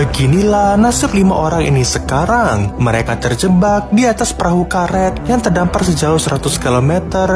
Beginilah nasib 5 orang ini sekarang. Mereka terjebak di atas perahu karet yang terdampar sejauh 100 km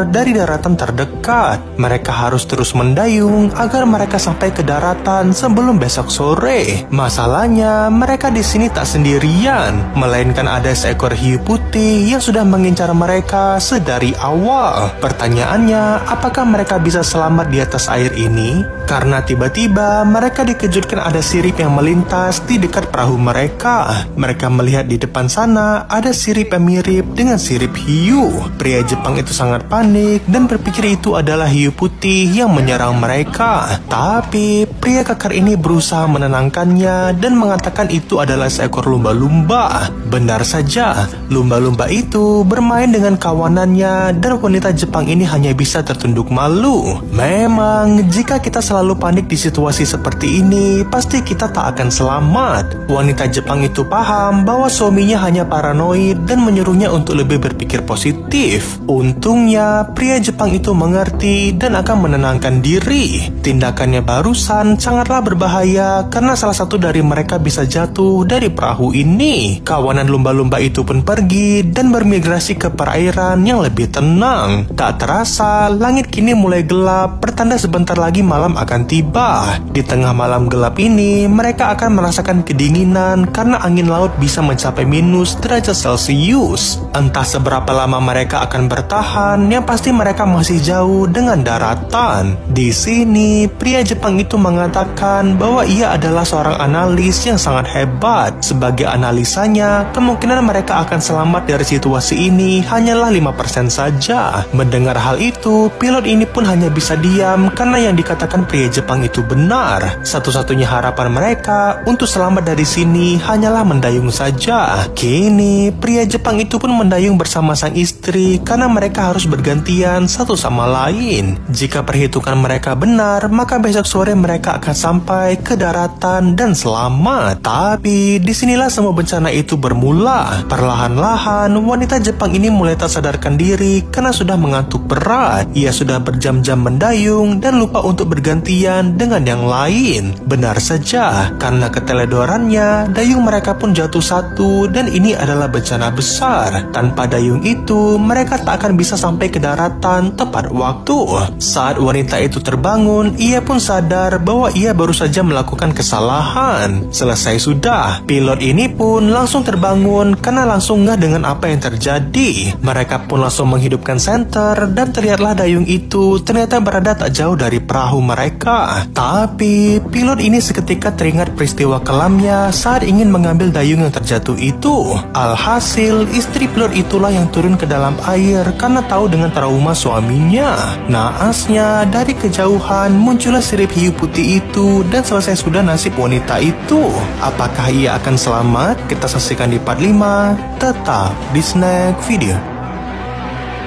dari daratan terdekat. Mereka harus terus mendayung agar mereka sampai ke daratan sebelum besok sore. Masalahnya, mereka di sini tak sendirian, melainkan ada seekor hiu putih yang sudah mengincar mereka sedari awal. Pertanyaannya, apakah mereka bisa selamat di atas air ini? Karena tiba-tiba mereka dikejutkan ada sirip yang melintas di dekat perahu mereka. Mereka melihat di depan sana ada sirip yang mirip dengan sirip hiu. Pria Jepang itu sangat panik dan berpikir itu adalah hiu putih yang menyerang mereka. Tapi pria kekar ini berusaha menenangkannya dan mengatakan itu adalah seekor lumba-lumba. Benar saja, lumba-lumba itu bermain dengan kawanannya dan wanita Jepang ini hanya bisa tertunduk malu. Memang jika kita selalu panik di situasi seperti ini, pasti kita tak akan selamat. Wanita Jepang itu paham bahwa suaminya hanya paranoid dan menyuruhnya untuk lebih berpikir positif. Untungnya, pria Jepang itu mengerti dan akan menenangkan diri. Tindakannya barusan sangatlah berbahaya karena salah satu dari mereka bisa jatuh dari perahu ini. Kawanan lumba-lumba itu pun pergi dan bermigrasi ke perairan yang lebih tenang. Tak terasa, langit kini mulai gelap, pertanda sebentar lagi malam akan tiba. Di tengah malam gelap ini, mereka akan merasakan kedinginan karena angin laut bisa mencapai -derajat celcius. Entah seberapa lama mereka akan bertahan, yang pasti mereka masih jauh dengan daratan. Di sini, pria Jepang itu mengatakan bahwa ia adalah seorang analis yang sangat hebat. Sebagai analisanya, kemungkinan mereka akan selamat dari situasi ini hanyalah 5% saja. Mendengar hal itu, pilot ini pun hanya bisa diam karena yang dikatakan pria Jepang itu benar. Satu-satunya harapan mereka untuk selamat dari sini hanyalah mendayung saja. Kini, pria Jepang itu pun mendayung bersama sang istri karena mereka harus bergantian satu sama lain. Jika perhitungan mereka benar, maka besok sore mereka akan sampai ke daratan dan selamat. Tapi disinilah semua bencana itu bermula. Perlahan-lahan, wanita Jepang ini mulai tak sadarkan diri karena sudah mengantuk berat. Ia sudah berjam-jam mendayung dan lupa untuk bergantian dengan yang lain. Benar saja, karena keteledorannya, dayung mereka pun jatuh satu dan ini adalah bencana besar. Tanpa dayung itu, mereka tak akan bisa sampai ke daratan tepat waktu. Saat wanita itu terbangun, ia pun sadar bahwa ia baru saja melakukan kesalahan. Selesai sudah, pilot ini pun langsung terbangun karena langsung ngeh dengan apa yang terjadi. Mereka pun langsung menghidupkan senter dan terlihatlah dayung itu ternyata berada tak jauh dari perahu mereka. Tapi pilot ini seketika teringat peristiwa kelamnya saat ingin mengambil dayung yang terjatuh itu. Alhasil, istri pilot itulah yang turun ke dalam air karena tahu dengan trauma suaminya. Naasnya, dari kejauhan muncullah sirip hiu putih itu dan selesai sudah nasib wanita itu. Apakah ia akan selamat? Kita saksikan di part 5. Tetap di Snack Video.